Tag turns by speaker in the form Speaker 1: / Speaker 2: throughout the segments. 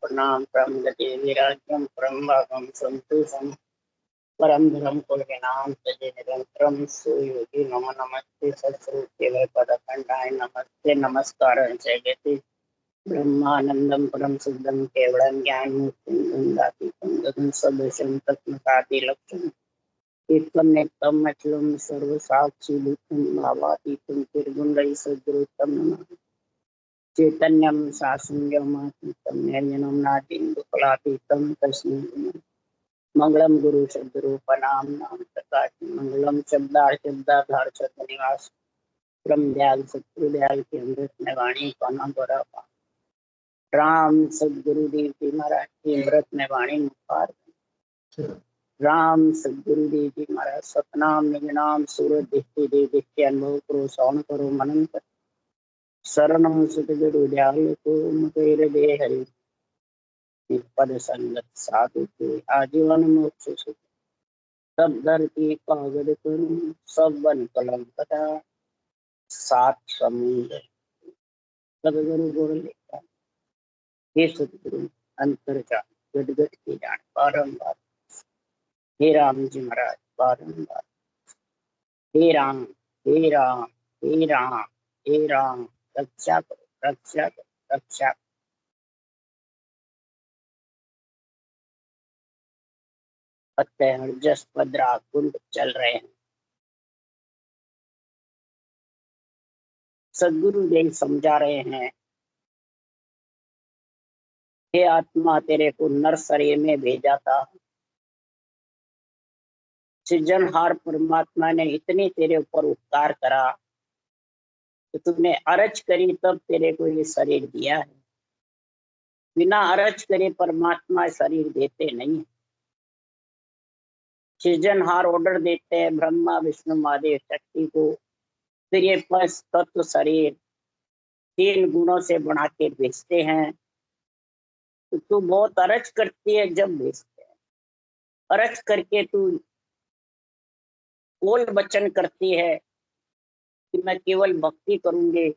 Speaker 1: प्रणाम परम गति विराज्यम परम भागम संतोषम परम धर्म कुलनाम तजे निरंतरम सुयोगी नमो नमस्ते सत्स्वरूप केवल पदखंडाय नमस्ते नमस्कार जयति ब्रह्मानंदम परम सिद्धम केवलम ज्ञान मुक्तिं गगन सदृशं तत्मकाति लक्ष्यम एकम नेतम अचलम सर्व साक्षी भूतम भावातीतम निर्गुण सद्गुरुतम नमः चैतन्यम शासनम निर्जनम नाटिंदुकलातीतम तस्मै मंगलम गुरु सद्गुरुपनाम नाम प्रकाश मंगलम शब्दाधार निवास ब्रह्म दयाल सत्य दयाल के अमृत में वाणी पाना द्वारा राम सदगुरुदेव जी महाराज की अमृत में वाणी मुखार राम सदगुरुदेव जी महाराज सतनाम निज नाम सूरज दिखते देव दिखते अनुभव करो श्रवण करो मनन करो शरणम सुखगुरु दयाल को मुकेर दे हरि पद संगत साधु के आजीवन मोक्ष सुख सब धरती कागज करूं सब बन कलम कटा सात समुद्र सदगुरु गुरु लिखा हे सदगुरु अंतर जान गदगद की जान बारंबार हे राम जी महाराज बारंबार हे राम हे राम हे राम हे राम रक्षा करो रक्षा करो रक्षा करो। जस पदरा कुंड चल रहे हैं। सदगुरु देव समझा रहे हैं, हे आत्मा तेरे को नर शरीर में भेजा था। सृजनहार परमात्मा ने इतने तेरे ऊपर उपकार करा तो तुमने अरज करी तब तेरे को ये शरीर दिया है। बिना अरज करे परमात्मा शरीर देते नहीं। सृजनहार ऑर्डर देते हैं ब्रह्मा विष्णु महादेव शक्ति को, फिर ये पंच तत्व शरीर 3 गुणों से बना के भेजते हैं। तो तू बहुत अरज करती है जब भेजते हैं। अरज करके तू बोल वचन करती है कि मैं केवल भक्ति करूंगी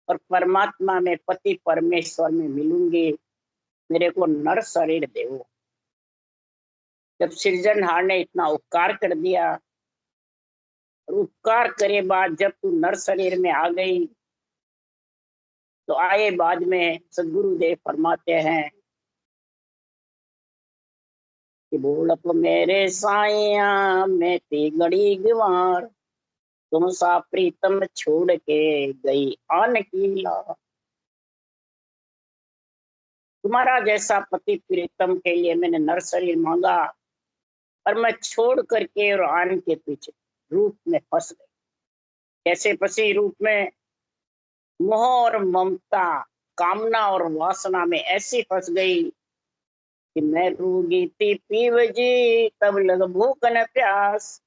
Speaker 1: और परमात्मा में पति परमेश्वर में मिलूंगी, मेरे को नर शरीर देवो। जब सृजनहार ने इतना उपकार कर दिया और उपकार करे बाद जब तू नर शरीर में आ गई तो आए बाद में सदगुरुदेव फरमाते हैं कि बोलप मेरे साइया मैं ते गड़ी गवार, तुम सा प्रीतम छोड़ के गई आन की ला। तुम्हारा जैसा पति प्रीतम के लिए मैंने नर शरीर मांगा और मैं छोड़ करके और आन के पीछे रूप में फंस गई। कैसे फंसी? रूप में मोह और ममता, कामना और वासना में ऐसी फंस गई कि मैं रूगी थी पीव जी तब लग भूख न प्यास,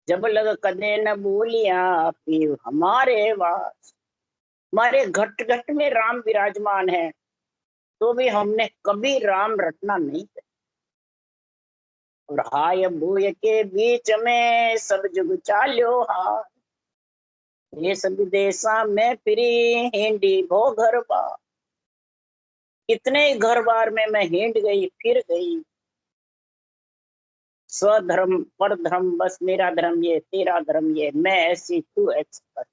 Speaker 1: जब लग कदे न बोलिया पीव हमारे वास। हमारे घट घट में राम विराजमान है तो भी हमने कभी राम रटना नहीं किया। और हाय भूय के बीच में सब जुग चाल्यो हार, ये सब देशा में फिरी हिंडी भो घर बार। कितने घर बार में मैं हिंड गई फिर गई। स्वधर्म पर धर्म बस मेरा धर्म ये तेरा धर्म ये, मैं ऐसी तू एक्सपर्ट।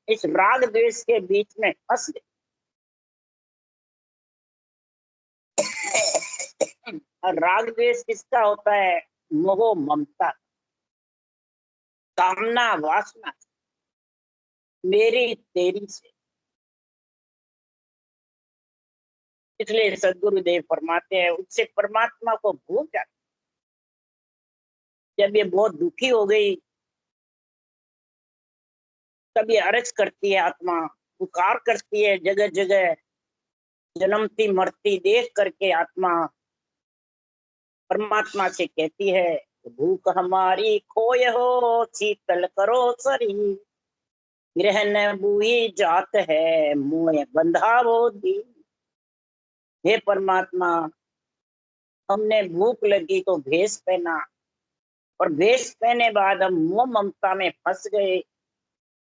Speaker 1: इस राग द्वेष के बीच में फंस गई। और राग द्वेष किसका होता है? मोह ममता, कामना वासना, मेरी तेरी से। इसलिए सदगुरुदेव फरमाते हैं उससे परमात्मा को भूल जाती। जब ये बहुत दुखी हो गई तब ये अर्ज करती है, आत्मा पुकार करती है जगह जगह, जन्मती मरती देख करके आत्मा परमात्मा से कहती है भूख हमारी खोय हो शीतल करो शरीर, ग्रह न बूही जात है मोह बंधा वो दी। हे परमात्मा, हमने भूख लगी तो भेष पहना, और वेश पहने बाद हम मोह ममता में फंस गए।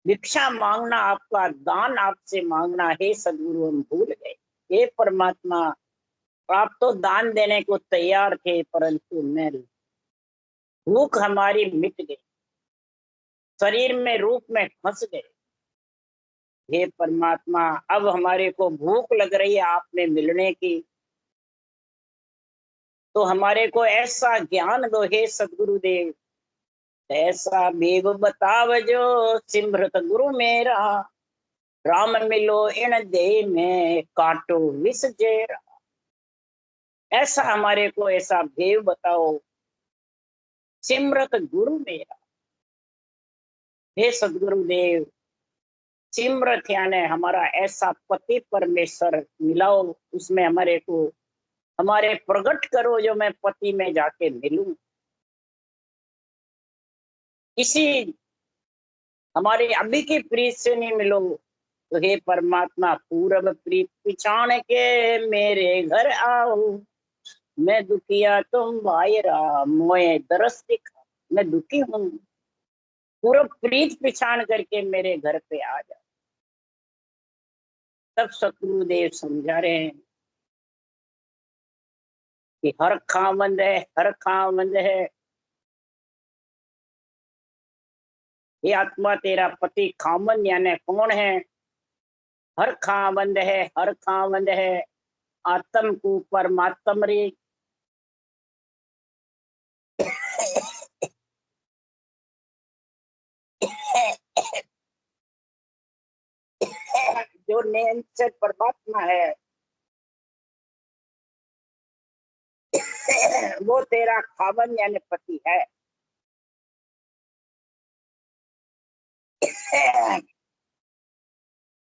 Speaker 1: भिक्षा मांगना आपका, दान आपसे मांगना, हे सदगुरु हम भूल गए। हे परमात्मा, आप तो दान देने को तैयार थे, परंतु मैं भूख हमारी मिट गई, शरीर में रूप में फंस गए। हे परमात्मा, अब हमारे को भूख लग रही है आप में मिलने की, तो हमारे को ऐसा ज्ञान दो हे सदगुरुदेव, ऐसा बेग बताव जो सिमरत गुरु मेरा, राम मिलो इन दे में काटो विष जेरा। ऐसा हमारे को ऐसा भेव बताओ, सिमरत गुरु मेरा। हे सदगुरुदेव, सिमरत यानी हमारा ऐसा पति परमेश्वर मिलाओ, उसमें हमारे को हमारे प्रकट करो जो मैं पति में जाके मिलूं। किसी हमारे अभी की प्रीत से नहीं मिलो, तो हे परमात्मा पूरब प्रीत पिछाण के मेरे घर आओ। मैं दुखिया तुम भाईरा, मोए दरस दिखा। मैं दुखी हूँ, पूरब प्रीत पिछाण करके मेरे घर पे आ जाओ। तब सतगुरुदेव समझा रहे हैं कि हर खामंद है, हर खामंद है। ये आत्मा तेरा पति खामंद यानी कौन है? हर खामंद है, हर खामंद है। आत्म को परमात्म रे। जो निरंतर परमात्मा है वो तेरा खामन यानी पति है।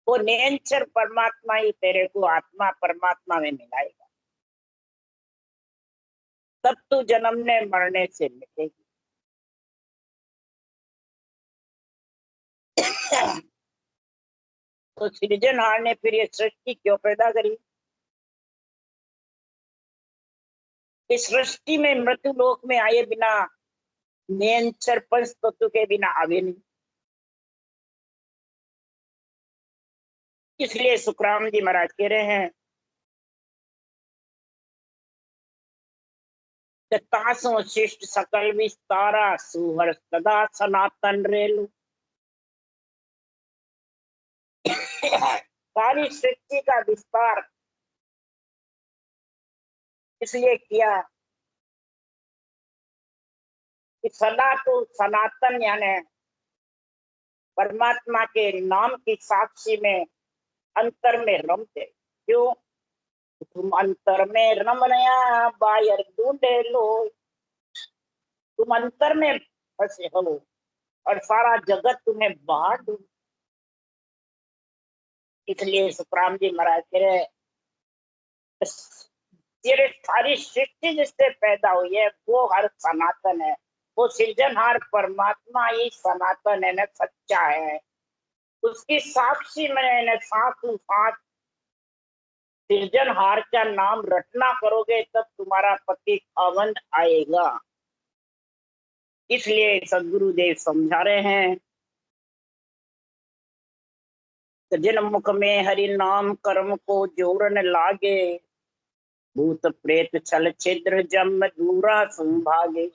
Speaker 1: वो निरंतर परमात्मा ही तेरे को आत्मा परमात्मा में मिलाएगा, तब तू जन्मने मरने से मिटेगी। तो सृजनहार ने फिर ये सृष्टि क्यों पैदा करी? इस सृष्टि में मृत्यु लोक में आए बिना, निरंतर पंच तत्व के बिना आवे नहीं। इसलिए सुखराम जी महाराज कह रहे हैं तासो शिष्ट सकल विस्तारा, सुहर सदा सनातन रेलु। सारी सृष्टि का विस्तार इसलिए किया कि सदा तो सनातन यानी परमात्मा के नाम की साक्षी में अंतर में रमते। क्यों? तुम अंतर में रम रया, बाहर ढूंढे लो। तुम अंतर में फंसे हो और सारा जगत तुम्हें बाहर ढूंढ। इसलिए सुखराम जी महाराज कह रहे तेरे सारी सृष्टि जिससे पैदा हुई है वो हर सनातन है। वो सृजनहार परमात्मा ही सनातन है, न सच्चा है। उसकी साक्षी में न साथों साथ सृजनहार का नाम रटना करोगे तब तुम्हारा पति खावंद आएगा। इसलिए सदगुरुदेव समझा रहे हैं कि जिन मुख में हरि नाम कर्म को जोरन लागे, भूत प्रेत छल छिद्र जम दूरा संभागे।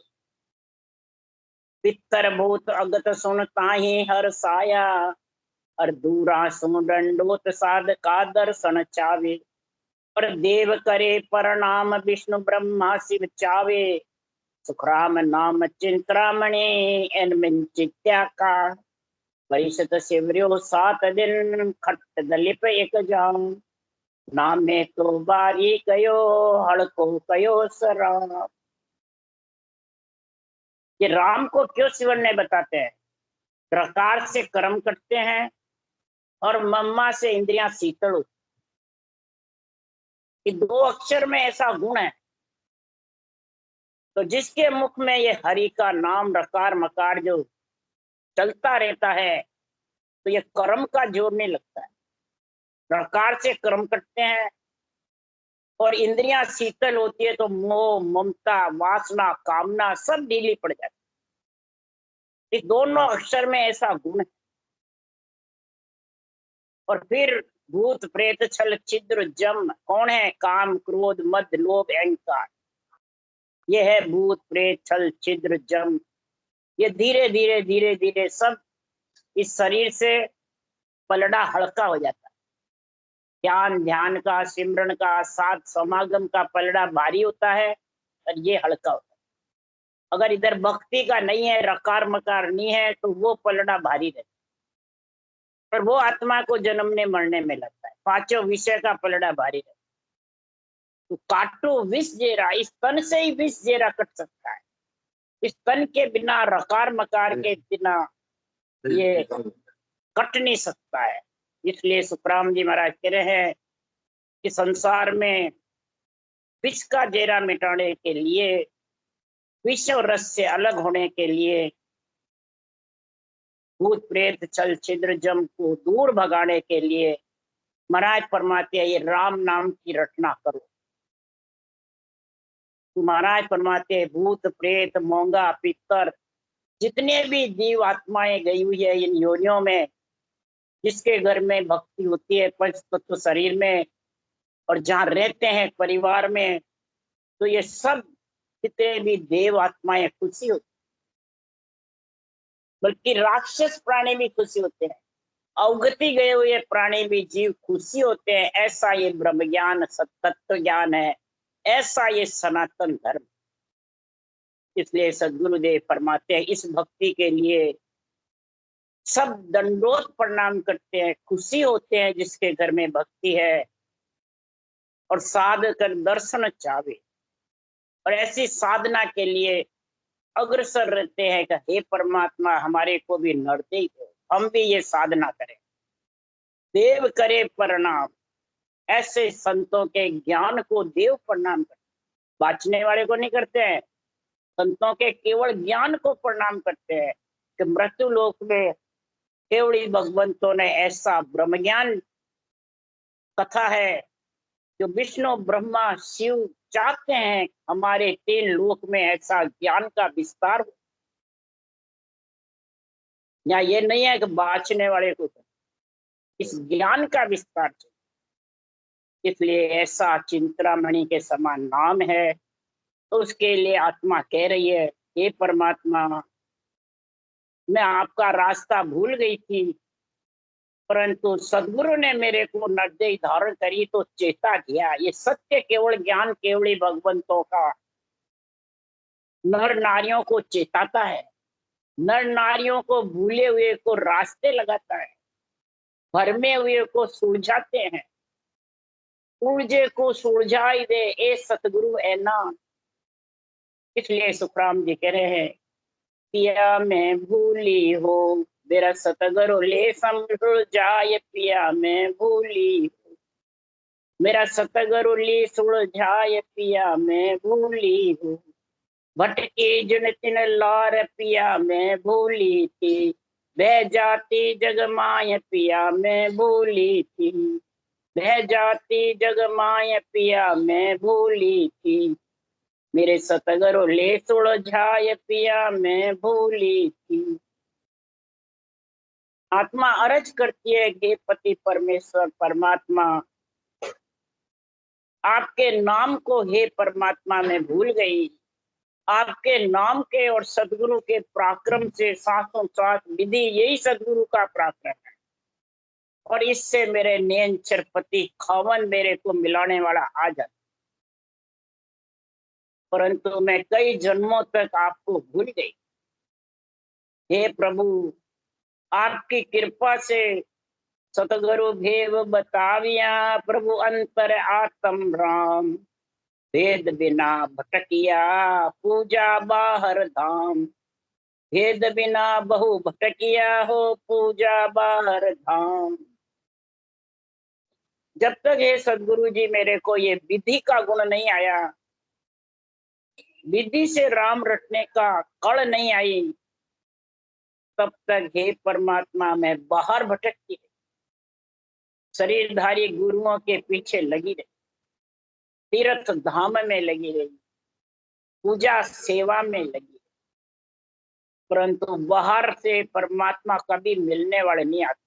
Speaker 1: पितर भूत अगत सुन ताहि हर साया, और दूरा सुन दंडोत साध का दर्शन चावे। और देव करे परनाम विष्णु ब्रह्मा शिव चावे, सुखराम नाम चिंतरामणि एन चित्या का। परिषद शिवर्यो 7 दिन, खट दलिप एक जाम। नाम में तो बारी कयो, हड़को कयो सराम। ये राम को क्यों शिवन ने बताते हैं? प्रकार से कर्म करते हैं और मम्मा से इंद्रियां शीतल होती। ये 2 अक्षर में ऐसा गुण है। तो जिसके मुख में ये हरि का नाम रकार मकार जो चलता रहता है, तो ये कर्म का जोर नहीं लगता है। प्रकार से कर्म करते हैं और इंद्रियां शीतल होती है, तो मोह ममता वासना कामना सब ढीली पड़ जाती है। इस दोनों अक्षर में ऐसा गुण है। और फिर भूत प्रेत छल छिद्र जम कौन है? काम क्रोध मद लोभ अहंकार। ये है भूत प्रेत छल छिद्र जम। ये धीरे धीरे धीरे धीरे सब इस शरीर से पलड़ा हल्का हो जाता है। ज्ञान ध्यान का, सिमरन का, साथ समागम का पलड़ा भारी होता है और ये हल्का होता है। अगर इधर भक्ति का नहीं है, रकार मकार नहीं है, तो वो पलड़ा भारी रहता है और वो आत्मा को जन्मने मरने में लगता है। पांचों विषय का पलड़ा भारी रहता है। तो काटो विष जेरा, इस तन से ही विष जेरा कट सकता है। इस तन के बिना, रकार मकार के बिना ये कट नहीं सकता है। इसलिए सुखराम जी महाराज कह रहे हैं कि संसार में विष का जेरा मिटाने के लिए, विष और रस से अलग होने के लिए, भूत प्रेत छल छिद्र जम को दूर भगाने के लिए महाराज फरमाते हैं ये राम नाम की रटना करो। तो महाराज फरमाते हैं भूत प्रेत मोंगा पितर जितने भी जीव आत्माएं गई हुई है इन योनियों में, जिसके घर में भक्ति होती है पंच तत्व शरीर में और जहाँ रहते हैं परिवार में, तो ये सब जितने भी देव आत्माएं खुशी होती, बल्कि राक्षस प्राणी भी खुशी होते हैं, अवगति गए हुए प्राणी भी जीव खुशी होते हैं। ऐसा ये ब्रह्म ज्ञान तत्व ज्ञान है, ऐसा ये सनातन धर्म। इसलिए सदगुरुदेव फरमाते हैं इस भक्ति के लिए सब दंडोत प्रणाम करते हैं, खुशी होते हैं जिसके घर में भक्ति है और साध कर दर्शन चाहे। और ऐसी साधना के लिए अग्रसर रहते हैं कि हे परमात्मा हमारे को भी नरते दो, हम भी ये साधना करें। देव करे प्रणाम, ऐसे संतों के ज्ञान को देव प्रणाम करते, बाँचने वाले को नहीं करते हैं। संतों के केवल ज्ञान को प्रणाम करते हैं कि मृत्यु लोक में केवल भगवंतों ने ऐसा ब्रह्म ज्ञान कथा है जो विष्णु ब्रह्मा शिव चाहते हैं हमारे 3 लोक में ऐसा ज्ञान का विस्तार हो। या ये नहीं है कि बाँचने वाले को, इस ज्ञान का विस्तार चाहिए। इसलिए ऐसा चिंतामणि के समान नाम है। तो उसके लिए आत्मा कह रही है हे परमात्मा मैं आपका रास्ता भूल गई थी, परंतु सदगुरु ने मेरे को नजदीक धारण करी तो चेता दिया। ये सत्य केवल ज्ञान केवल भगवंतों का नर नारियों को चेताता है, नर नारियों को भूले हुए को रास्ते लगाता है, भरमे हुए को सुलझाते हैं। सूरजे को सुलझाई दे ए सतगुरु ए नाम। इसलिए सुखराम जी कह रहे हैं पिया मैं भूली हो मेरा सतगुरु ले सुलझाए, पिया मैं भूली हो मेरा सतगुरु ले सुलझाए, पिया मैं भूली हूँ। भटकी जुन तिन लार पिया मैं भूली थी, बह जाती जग माय पिया मैं भूली थी, बह जाती जग माय पिया मैं भूली थी, मेरे सतगुरु ले सुलझाए पिया मैं भूली थी। आत्मा अर्ज करती है हे पति परमेश्वर परमात्मा आपके नाम को हे परमात्मा मैं भूल गई। आपके नाम के और सदगुरु के पराक्रम से सातों सात विधि यही सदगुरु का पराक्रम है और इससे मेरे नैनचर पति खावन मेरे को मिलाने वाला आ जाता, परंतु मैं कई जन्मों तक आपको भूल गई। हे प्रभु आपकी कृपा से सतगुरु भेव बताविया, प्रभु अंतर आत्म राम, भेद बिना भटकिया पूजा बाहर धाम, भेद बिना बहु भटकिया हो पूजा बाहर धाम। जब तक ये सदगुरु जी मेरे को ये विधि का गुण नहीं आया, विधि से राम रटने का कड़ नहीं आई, तब तक हे परमात्मा मैं बाहर भटकती रही, शरीरधारी गुरुओं के पीछे लगी रही, तीर्थ धाम में लगी रही, पूजा सेवा में लगी। परंतु बाहर से परमात्मा कभी मिलने वाले नहीं आते।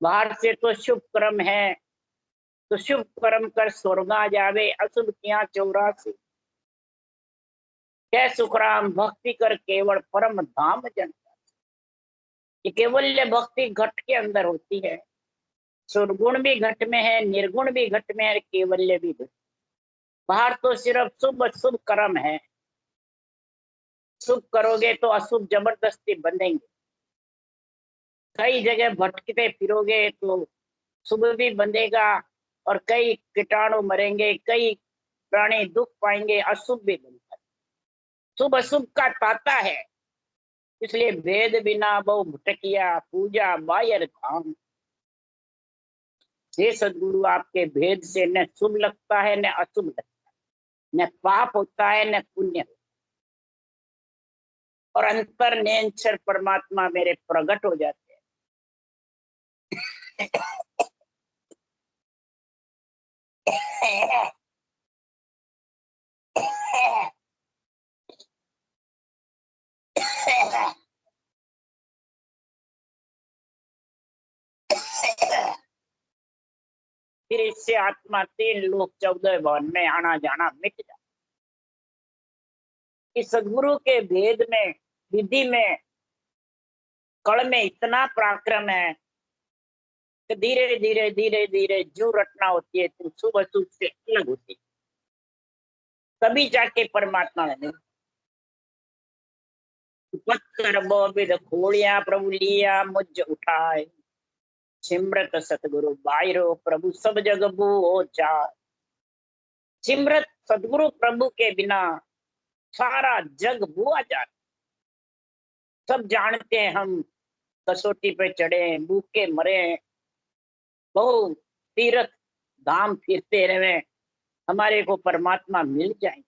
Speaker 1: बाहर से तो शुभ कर्म है, तो शुभ कर्म कर स्वर्गा जावे, अशुभ किया 84। क्या सुखराम भक्ति कर केवल परम धाम जन। ये केवल्य भक्ति घट के अंदर होती है। सुरगुण भी घट में है, निर्गुण भी घट में है, केवल्य भी घट। बाहर तो सिर्फ शुभ अशुभ कर्म है। शुभ करोगे तो अशुभ जबरदस्ती बनेंगे। कई जगह भटकते फिरोगे तो शुभ भी बंधेगा, और कई कीटाणु मरेंगे, कई प्राणी दुख पाएंगे, अशुभ भी बनता है। शुभ अशुभ का ताता है। इसलिए भेद बिना बहु भटकिया, पूजा बायर धाम। हे सदगुरु, आपके भेद से न शुभ लगता है न अशुभ लगता है, न पाप होता है न पुण्य, और अंतर नेंचर परमात्मा मेरे प्रकट हो जाते हैं। फिर इससे आत्मा 3 लोक 14 भवन में आना जाना मिट जाता। इस सदगुरु के भेद में, विधि में, कल में इतना पराक्रम है कि धीरे धीरे धीरे धीरे जो रटना होती है तो शुभ अशुभ से अलग होती है, तभी जाके परमात्मा में मिलती। पत्थर बोबिद खोलिया प्रभु लिया मुझ उठाए, सिमरत सतगुरु बायरो प्रभु सब जग बूओ चाय। सिमरत सतगुरु प्रभु के बिना सारा जग बुआ जाता। सब जानते हैं हम कसौटी पे चढ़े, भूखे मरे, बहु तीर्थ धाम फिरते रहे, हमारे को परमात्मा मिल जाए।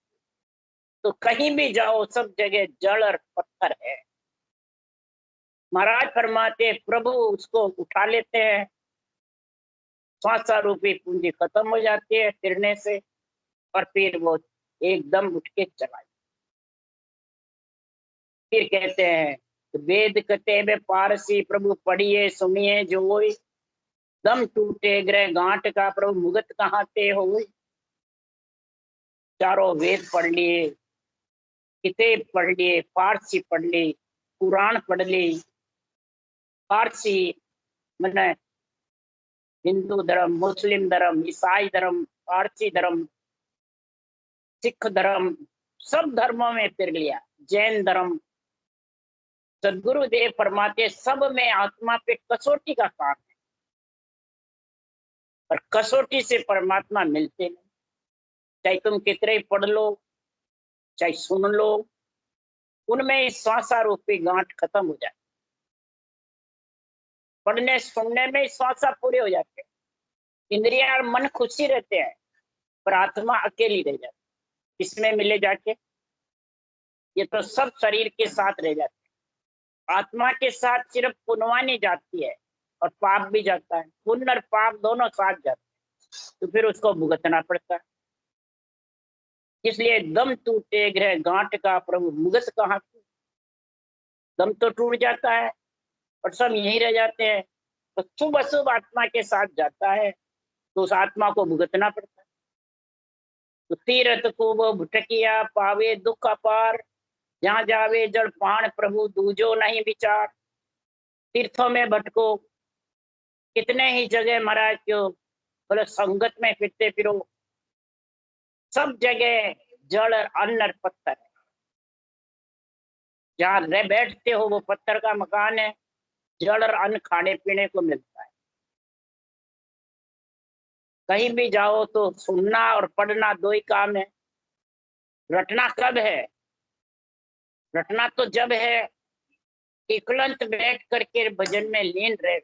Speaker 1: तो कहीं भी जाओ सब जगह जल और पत्थर है। महाराज फरमाते प्रभु उसको उठा लेते हैं, श्वासा रूपी पूंजी खत्म हो जाती है फिरने से, और फिर वो एकदम उठ के चला। फिर कहते हैं वेद कते पारसी प्रभु पढ़िए सुनिए जो, दम टूटे ग्रह गांठ का प्रभु मुगत कहाँ ते हो। चारों वेद पढ़ लिए, किताब पढ़ लिए, फारसी पढ़ ली, कुरान पढ़ ली। फारसी मैंने हिंदू धर्म, मुस्लिम धर्म, ईसाई धर्म, पारसी धर्म, सिख धर्म, सब धर्मों में फिर लिया, जैन धर्म। सदगुरु देव फरमाते सब में आत्मा पे कसौटी का काम है, और कसौटी से परमात्मा मिलते नहीं। चाहे तुम कितने पढ़ लो, चाहे सुन लो, उनमें श्वासा रूपी गांठ खत्म हो जाए। पढ़ने सुनने में श्वासा पूरे हो जाते हैं, इंद्रिया और मन खुशी रहते हैं, पर आत्मा अकेली रह जाती। इसमें मिले जाके ये तो सब शरीर के साथ रह जाते हैं। आत्मा के साथ सिर्फ पुण्यवानी जाती है और पाप भी जाता है। पुण्य और पाप दोनों साथ जाते हैं, तो फिर उसको भुगतना पड़ता है। इसलिए दम टूटे ग्रह गांठ का प्रभु मुगत कहाँ। दम तो टूट जाता है और सब यहीं रह जाते हैं, तो शुभ अशुभ आत्मा के साथ जाता है, तो उस आत्मा को भुगतना पड़ता है। तो तीरथ को वो भटकिया पावे दुख अपार, जहाँ जावे जड़ पान प्रभु दूजो नहीं विचार। तीर्थों में भटको, कितने ही जगह महाराज क्यों बोले संगत में फिरते फिरो, सब जगह जड़ अन्न और पत्थर है। जहाँ रह बैठते हो वो पत्थर का मकान है, जड़ और अन्न खाने पीने को मिलता है। कहीं भी जाओ तो सुनना और पढ़ना दो ही काम है। रटना कब है? रटना तो जब है इकलंत बैठ करके भजन में लीन रहे।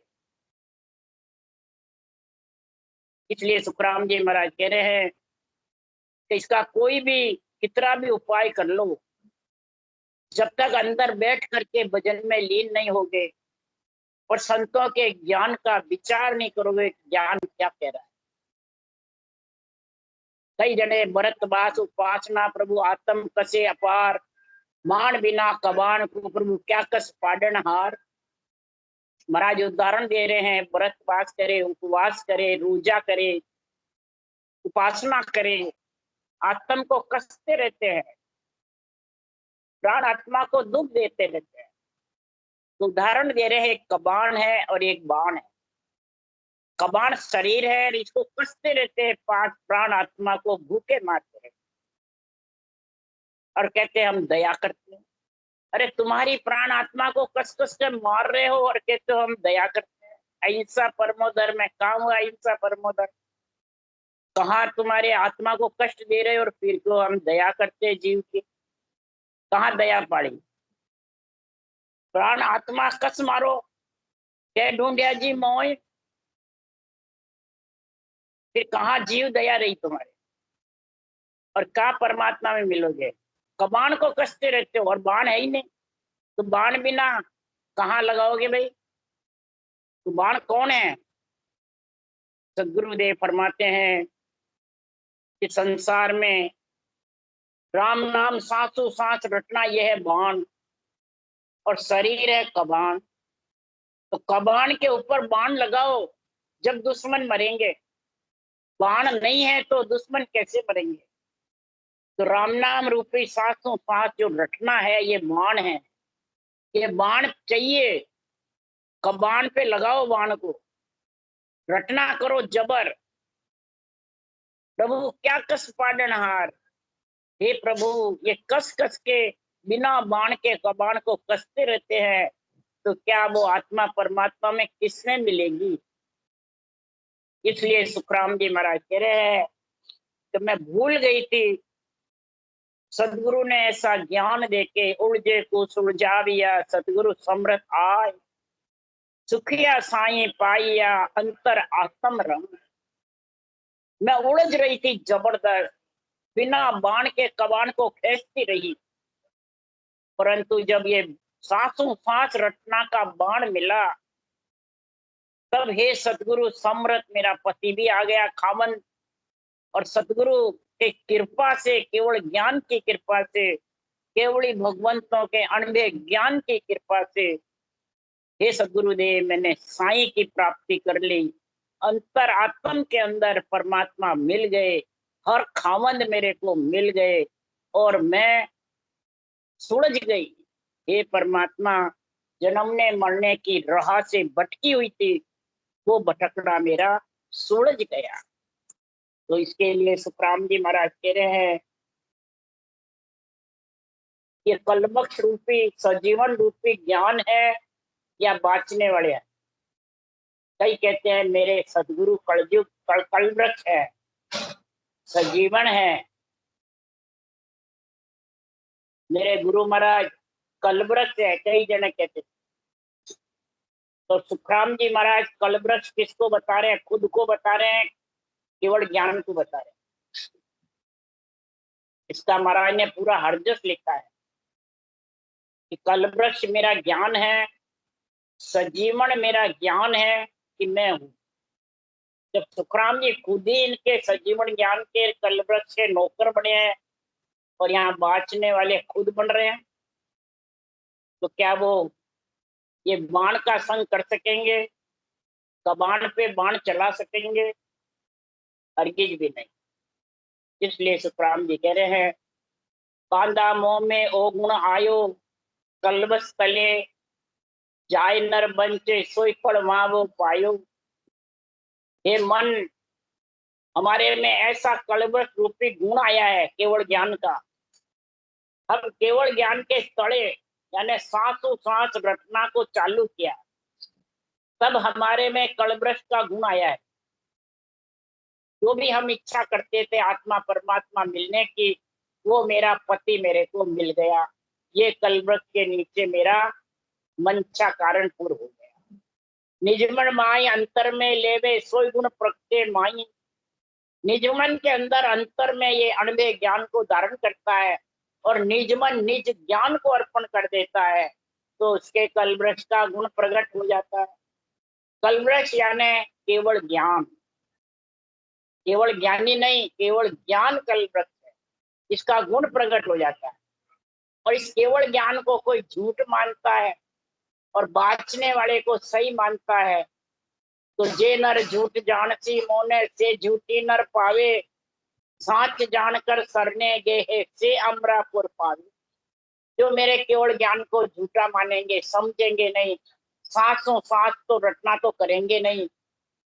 Speaker 1: इसलिए सुखराम जी महाराज कह रहे हैं कि इसका कोई भी कितना भी उपाय कर लो, जब तक अंदर बैठ करके भजन में लीन नहीं होगे और संतों के ज्ञान का विचार नहीं करोगे, ज्ञान क्या कह रहा है। कई जने भरत बास उपासना प्रभु आत्म कसे अपार, बाण बिना कबाण को प्रभु क्या कस पाडनहार। महाराज उदाहरण दे रहे हैं, व्रत वास करे, उपवास करे, रोजा करे, उपासना करे, आत्म को कसते रहते हैं, प्राण आत्मा को दुख देते रहते हैं। तो उदाहरण दे रहे हैं, एक कबाण है और एक बाण है। कबाण शरीर है और इसको कसते रहते हैं, पांच प्राण आत्मा को भूखे मारते रहते और कहते हैं हम दया करते हैं। अरे तुम्हारी प्राण आत्मा को कस कस के मार रहे हो और कहते हो हम दया करते हैं। अहिंसा परमो धर्म है, कहाँ हुआ अहिंसा परमो धर्म? कहाँ तुम्हारे आत्मा को कष्ट दे रहे हो और फिर को हम दया करते हैं जीव की? कहाँ दया पाड़ी? प्राण आत्मा कस मारो, क्या ढूंढिया जी मोह, फिर कहाँ जीव दया रही तुम्हारे, और कहाँ परमात्मा में मिलोगे? कबाण को कसते रहते हो और बाण है ही नहीं, तो बाण बिना कहाँ लगाओगे भाई? तो बाण कौन है? सदगुरुदेव फरमाते हैं कि संसार में राम नाम सांसों सांस रटना, यह है बाण, और शरीर है कबाण। तो कबाण के ऊपर बाण लगाओ जब दुश्मन मरेंगे, बाण नहीं है तो दुश्मन कैसे मरेंगे? तो राम नाम रूपी सांसों सांस जो रटना है, ये बाण है। ये बाण चाहिए, कबाण पे लगाओ बाण को, रटना करो जबर। प्रभु क्या कस पाडनहार, हे प्रभु ये कस कस के बिना बाण के कबाण को कसते रहते हैं, तो क्या वो आत्मा परमात्मा में किसमें मिलेगी? इसलिए सुखराम जी महाराज कह रहे हैं कि मैं भूल गई थी, सदगुरु ने ऐसा ज्ञान देके उलझे को सुलझाविया, सदगुरु समृत आय, सुखिया साई पाइया अंतर आत्म रंग। मैं उलझ रही थी जबरदस्त, बिना बाण के कबाण को खींचती रही, परंतु जब ये सांसों सांस रटना का बाण मिला, तब हे सतगुरु समृत मेरा पति भी आ गया खामन, और सतगुरु के कृपा से, केवल ज्ञान की कृपा से, केवली भगवंतों के अनबे ज्ञान की कृपा से, हे सदगुरुदेव मैंने साई की प्राप्ति कर ली। अंतर आत्म के अंदर परमात्मा मिल गए, हर खामंद मेरे को मिल गए और मैं सुलझ गई। हे परमात्मा, जन्मने मरने की राह से भटकी हुई थी, वो भटकना मेरा सुलझ गया। तो इसके लिए सुखराम जी महाराज कह रहे हैं, ये कलबक्ष रूपी सजीवन रूपी ज्ञान है या बाँचने वाले हैं? कई कहते हैं मेरे सदगुरु कलयुग कलवृक्ष है, सजीवन है, मेरे गुरु महाराज कलवृक्ष है, कई जने कहते। तो सुखराम जी महाराज कलवृक्ष किसको बता रहे हैं? खुद को बता रहे हैं, केवल ज्ञान को बता रहे हैं। इसका महाराज ने पूरा हरजस लिखा है कि कलवृक्ष मेरा ज्ञान है, सजीवन मेरा ज्ञान है कि मैं हूं। जब सुखराम जी खुद ही इनके सजीवन ज्ञान के कलवृक्ष के नौकर बने हैं और यहाँ बाँचने वाले खुद बन रहे हैं, तो क्या वो ये बाण का संग कर सकेंगे? कबाण पे बाण चला सकेंगे? हरगिज भी नहीं। इसलिए सुखराम जी कह रहे हैं, कांदा मोह में ओ गुण आयो, कलबस तले जाय नर बंचे, सोई फल वो पायो। हे मन, हमारे में ऐसा कलबस रूपी गुण आया है केवल ज्ञान का। हम केवल ज्ञान के तड़े यानी सांसों सांस रटना को चालू किया, तब हमारे में कलवृक्ष का गुण आया है। जो भी हम इच्छा करते थे आत्मा परमात्मा मिलने की, वो मेरा पति मेरे को मिल गया। ये कलवृक्ष के नीचे मेरा मंशा कारण पूर्ण हो गया। निजमन माई अंतर में लेवे, सोई गुण प्रगटे माई। निजमन के अंदर अंतर में ये अणबे ज्ञान को धारण करता है और निजमन निज ज्ञान को अर्पण कर देता है, तो उसके कलवृक्ष का गुण प्रकट हो जाता है। कलवृक्ष यानी केवल ज्ञान, केवल ज्ञानी नहीं, केवल ज्ञान कलवृक्ष है, इसका गुण प्रकट हो जाता है। और इस केवल ज्ञान को कोई झूठ मानता है और बाचने वाले को सही मानता है, तो जे नर झूठ जानसी मोने से झूठी नर पावे, साच जानकर सरने गे से अमरापुर पावे। जो मेरे केवल ज्ञान को झूठा मानेंगे, समझेंगे नहीं, सांसों सांस तो रटना तो करेंगे नहीं,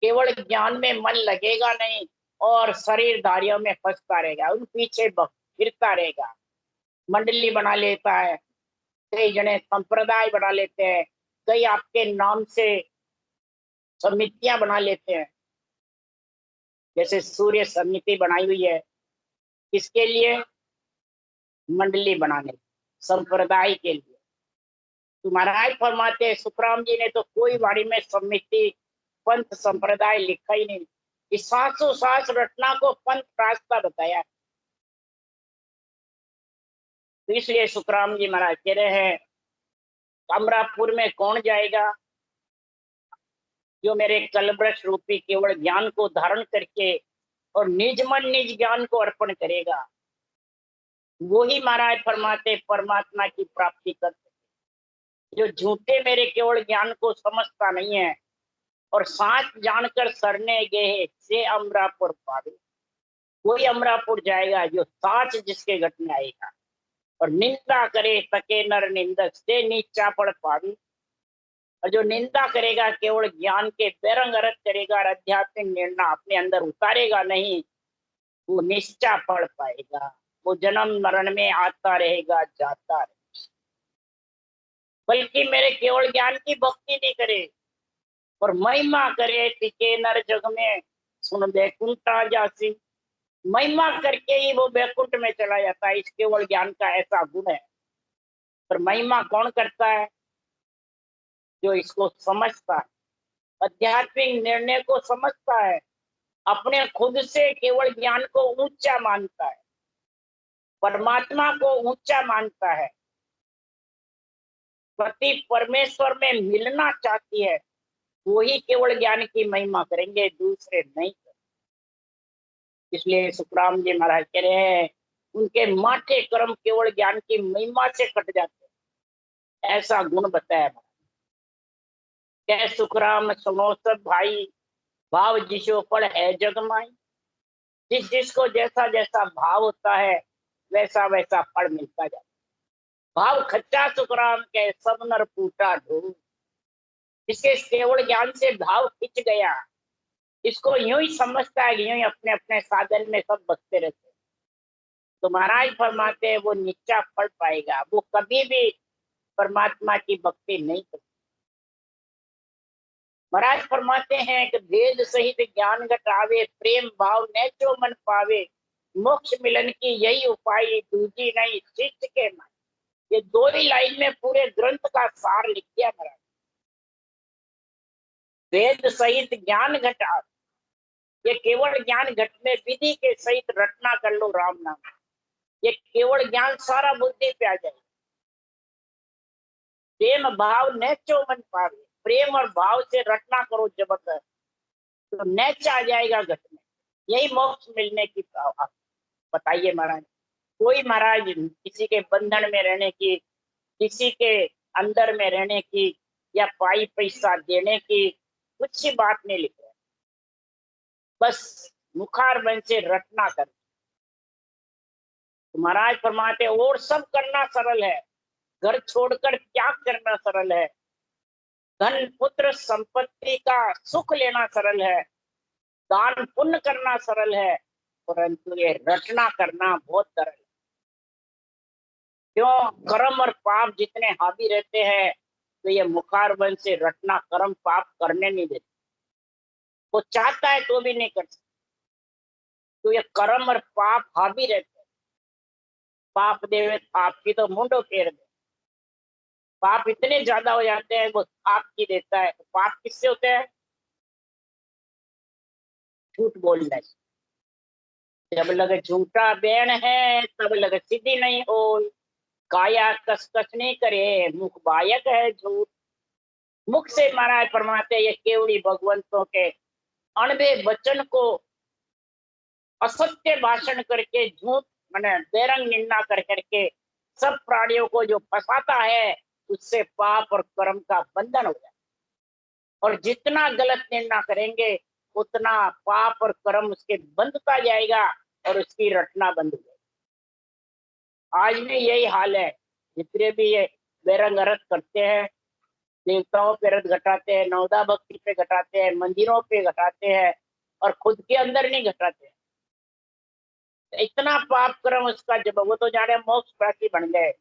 Speaker 1: केवल ज्ञान में मन लगेगा नहीं और शरीरधारियों में फंसता रहेगा, उन पीछे फिरता रहेगा, मंडली बना लेता है, कई जने संप्रदाय बना लेते हैं, कई आपके नाम से समितियां बना लेते हैं। जैसे सूर्य समिति बनाई हुई है, किसके लिए? मंडली बनाने, संप्रदाय के लिए। तो महाराज फरमाते सुखराम जी ने तो कोई वाणी में समिति पंथ संप्रदाय लिखा ही नहीं, इस सांसों सांस रटना को पंथ रास्ता बताया। तो इसलिए सुखराम जी महाराज कह रहे हैं, अमरापुर में कौन जाएगा? जो मेरे कलवृक्ष रूपी केवल ज्ञान को धारण करके और निज मन निज ज्ञान को अर्पण करेगा, वो ही महाराज फरमाते परमात्मा की प्राप्ति कर सके। जो झूठे मेरे केवल ज्ञान को समझता नहीं है और साच जानकर सरने गए से अमरापुर पावे, वही अमरापुर जाएगा जो साच जिसके घट में आएगा। और निंदा करे तके नर निंदक से नीचा पड़ पावी, और जो निंदा करेगा, केवल ज्ञान के बेरंग अर्थ करेगा और आध्यात्मिक निर्णय अपने अंदर उतारेगा नहीं, वो निश्चा पड़ पाएगा, वो जन्म मरण में आता रहेगा, जाता रहेगा। बल्कि मेरे केवल ज्ञान की भक्ति नहीं करे और महिमा करे, टिके नर जग में सुन बैकुंठा जासी, महिमा करके ही वो बैकुंठ में चला जाता है। इस केवल ज्ञान का ऐसा गुण है। पर महिमा कौन करता है? जो इसको समझता है, आध्यात्मिक निर्णय को समझता है, अपने खुद से केवल ज्ञान को ऊंचा मानता है, परमात्मा को ऊंचा मानता है, पति परमेश्वर में मिलना चाहती है, वही केवल ज्ञान की महिमा करेंगे, दूसरे नहीं करेंगे। इसलिए सुखराम जी महाराज कह रहे हैं, उनके माठे कर्म केवल ज्ञान की महिमा से कट जाते हैं, ऐसा गुण बताया। क्या सुखराम सुनो सब भाई, भाव जिसो फल है जगमाई। जिस जिसको जैसा जैसा भाव होता है, वैसा वैसा फल मिलता जाता है। भाव खच्चा सुखराम के सब नर फूटा ढूंढ, इसके केवल ज्ञान से भाव खिंच गया, इसको यूं ही समझता है, यूं ही अपने अपने साधन में सब बसते रहते हैं। तो महाराज फरमाते हैं वो नीचा फल पाएगा, वो कभी भी परमात्मा की भक्ति नहीं कर। महाराज फरमाते हैं कि भेद सहित ज्ञान घटावे, प्रेम भाव नेचो मन पावे, मोक्ष मिलन की यही उपाय, दूजी नहीं शिष्य के मन। ये दो ही लाइन में पूरे ग्रंथ का सार लिख दिया महाराज। वेद सहित ज्ञान घटावे, ये केवल ज्ञान घट में विधि के सहित रटना कर लो राम नाम, ये केवल ज्ञान सारा बुद्धि पे आ जाएगा। प्रेम भाव नेचो मन पावे, प्रेम और भाव से रटना करो जबरदस्त, तो नेच आ जाएगा घट में, यही मोक्ष मिलने की बताइए महाराज। कोई महाराज किसी के बंधन में रहने की, किसी के अंदर में रहने की, या पाई पैसा देने की कुछ ही बात नहीं लिख रहे, बस मुखार बन से रटना कर। तो महाराज फरमाते और सब करना सरल है, घर छोड़कर त्याग करना सरल है, धन पुत्र संपत्ति का सुख लेना सरल है, दान पुण्य करना सरल है, परंतु ये रटना करना बहुत सरल है। क्यों? कर्म और पाप जितने हावी रहते हैं, तो ये मुखारबंद से रटना कर्म पाप करने नहीं देते, वो चाहता है तो भी नहीं कर सकता। तो ये कर्म और पाप हावी रहते हैं। पाप देवे आपकी तो मुंडो फेर दे, पाप इतने ज्यादा हो जाते हैं, वो आपकी देता है। पाप किससे होते हैं? झूठ बोलने से। जब लगे झूठा बैन है, तब लगे सीधी नहीं हो, काया कस कस नहीं करे, मुख बायक है झूठ। मुख से महाराज फरमाते ये केवड़ी भगवंतों के अणबे वचन को असत्य भाषण करके, झूठ मैंने बेरंग निंदा कर करके सब प्राणियों को जो फंसाता है उससे पाप और कर्म का बंधन हो जाए। और जितना गलत निर्णय करेंगे उतना पाप और कर्म उसके बंधता जाएगा और उसकी रटना बंद हो जाएगी। आज में यही हाल है। जितने भी ये बेरंग रथ करते हैं, देवताओं पे रथ घटाते हैं, नवदा भक्ति पे घटाते हैं, मंदिरों पे घटाते हैं और खुद के अंदर नहीं घटाते हैं। इतना पाप कर्म उसका, जब वो तो जाने मोक्ष प्रार्थी बन गए,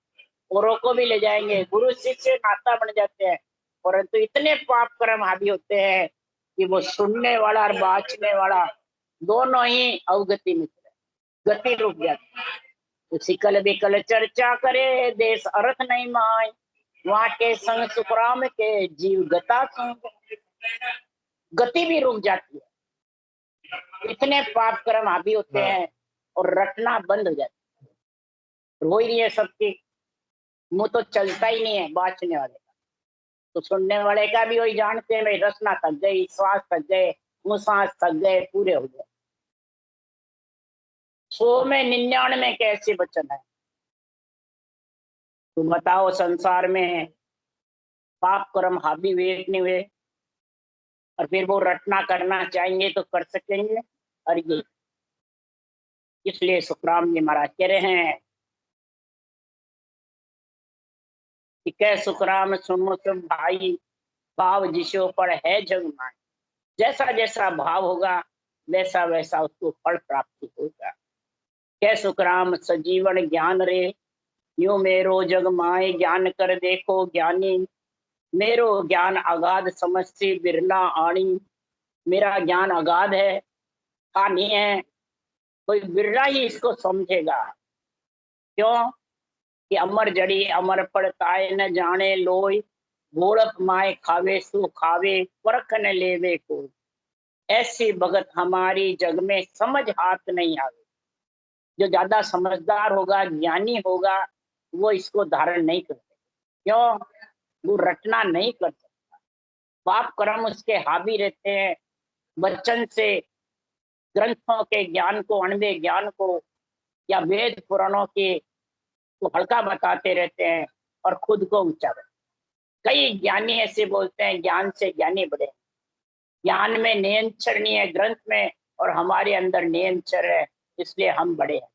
Speaker 1: औरों को भी ले जाएंगे, गुरु शिष्य नाता बन जाते हैं, परंतु इतने पाप कर्म हावी होते हैं कि वो सुनने वाला और बाँचने वाला दोनों ही अवगति में चले, गति रुक जाती है। उसी कल बिकल चर्चा करे, देश अर्थ नहीं माय, वहां के संग सुखराम के जीव गता संग, गति भी रुक जाती है। इतने पाप कर्म हावी होते हैं और रटना बंद हो जाती है। हो ही नहीं है सबकी, मुंह तो चलता ही नहीं है बाँचने वाले का, तो सुनने वाले का भी वही जानते हैं, भाई रचना थक गई, श्वास थक गए, मुंह सांस थक गए, पूरे हो गए। 100 में 99 कैसे वचन है? तुम बताओ, संसार में पाप कर्म हावी हुए नहीं हुए? और फिर वो रटना करना चाहेंगे तो कर सकेंगे? और ये इसलिए सुखराम जी महाराज कह रहे हैं कि कै सुखराम सुनो सब भाई, भाव जिसो पर है जग माई। जैसा जैसा भाव होगा वैसा वैसा उसको फल प्राप्ति होगा। कै सुखराम सजीवन ज्ञान रे, यूं मेरो जग माए ज्ञान कर देखो ज्ञानी। मेरो ज्ञान अगाध समझ बिरला आणी। मेरा ज्ञान अगाध है, हानि है, कोई बिरला ही इसको समझेगा। क्यों कि अमर जड़ी अमर पड़ताए न जाने लोई, गोड़क माए खावे सो खावे परख न लेवे को। ऐसी भगत हमारी जग में समझ हाथ नहीं आवे। जो ज्यादा समझदार होगा, ज्ञानी होगा, वो इसको धारण नहीं कर सकता। क्यों? वो रटना नहीं कर सकता। पाप कर्म उसके हावी रहते हैं। वचन से ग्रंथों के ज्ञान को, अणवे ज्ञान को या वेद पुराणों के को हल्का बताते रहते हैं और खुद को ऊंचा बनाते। कई ज्ञानी ऐसे बोलते हैं ज्ञान से ज्ञानी बढ़े। ज्ञान में नियंत्रण नहीं है ग्रंथ में, और हमारे अंदर नियंत्रण है, इसलिए हम बड़े हैं,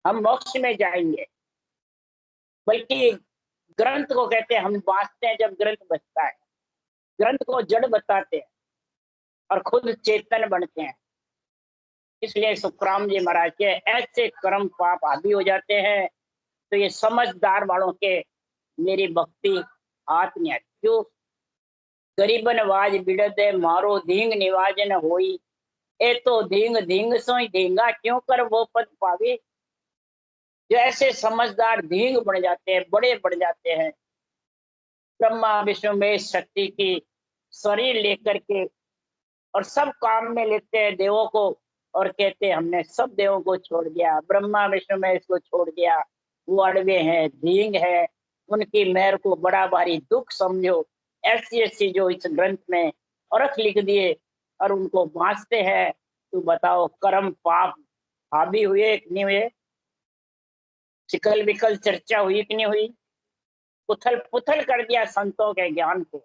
Speaker 1: हम मोक्ष में जाएंगे। बल्कि ग्रंथ को कहते हैं हम बांचते हैं जब ग्रंथ बचता है। ग्रंथ को जड़ बताते हैं और खुद चेतन बनते हैं। इसलिए सुखराम जी महाराज के ऐसे कर्म पाप आदि हो जाते हैं तो ये समझदार वालों के मेरी भक्ति हाथ नहीं आती। क्यों? गरीबन वाज बिड़दे मारो धींग निवाज न होई, ए तो धींग धींग सोई धींगा क्यों कर वो पद पावे। जो ऐसे समझदार धींग बन जाते हैं, बड़े बढ़ जाते हैं, ब्रह्मा विष्णु महेश शक्ति की शरीर लेकर के और सब काम में लेते हैं देवों को, और कहते हैं हमने सब देवों को छोड़ दिया, ब्रह्मा विष्णु महेश को छोड़ दिया, वो अड़वे हैं, धींग है, उनकी मेहर को बड़ा भारी दुख समझो। ऐसी ऐसी जो इस ग्रंथ में अर्थ लिख दिए और उनको बांचते हैं। तो बताओ कर्म पाप हावी हुए कि नहीं हुए? सिकल विकल चर्चा हुई कि नहीं हुई? उथल पुथल कर दिया संतों के ज्ञान को।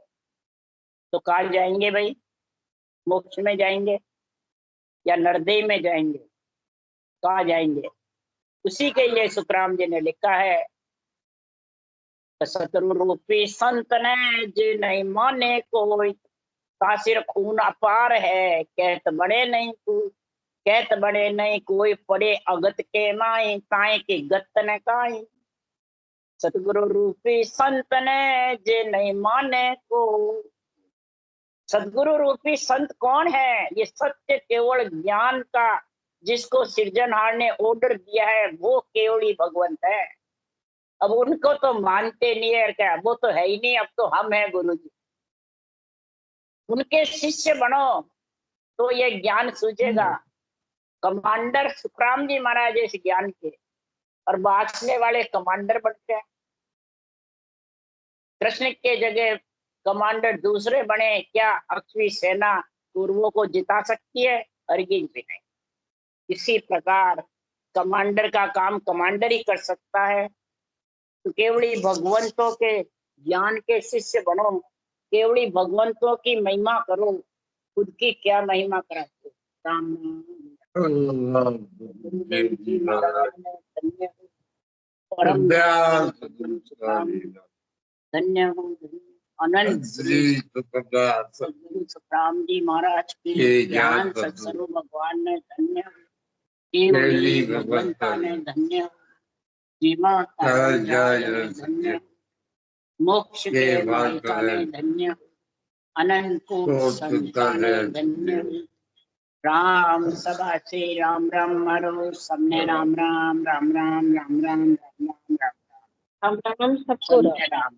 Speaker 1: तो कहा जाएंगे भाई? मोक्ष में जाएंगे या नरदेय में जाएंगे? कहा जाएंगे? उसी के लिए सुखराम जी ने लिखा है, सतरु रूपी संत ने जे नहीं माने कोई, तासिर खून अपार है कहत बड़े नहीं कोई। कहत बड़े नहीं कोई पड़े अगत के माई, ताए की गत न काई। सतगुरु रूपी संत ने जे नहीं माने को। सदगुरु रूपी संत कौन है? ये सत्य केवल ज्ञान का जिसको सृजनहार ने ऑर्डर दिया है वो केवल ही भगवंत है। अब उनको तो मानते नहीं है, क्या वो तो है ही नहीं, अब तो हम हैं गुरु जी। उनके शिष्य बनो तो ये ज्ञान सूझेगा। कमांडर सुखराम जी महाराज इस ज्ञान के, और बांचने वाले कमांडर बनते हैं। कृष्ण के जगह कमांडर दूसरे बने, क्या अक्षवी सेना कौरवों को जिता सकती है? हरगिज भी नहीं। इसी प्रकार कमांडर का काम कमांडर ही कर सकता है, तो केवड़ी भगवंतों के ज्ञान के शिष्य बनो, केवड़ी भगवंतों की महिमा करो, खुद की क्या महिमा कराते। राम परम धन्य हो अनंत श्री सुखराम जी महाराज की ज्ञान सत्संग भगवान ने धन्य, केवली भगवंता ने धन्य, जीवा धन्य, मोक्ष के माता ने धन्य, अनंत संता ने धन्य। राम सभा से राम राम मारो, सबने राम राम राम राम राम राम राम राम राम राम सबको राम,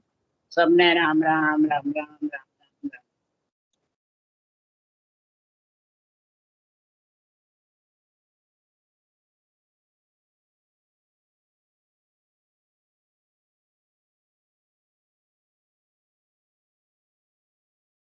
Speaker 1: सबने राम राम राम राम राम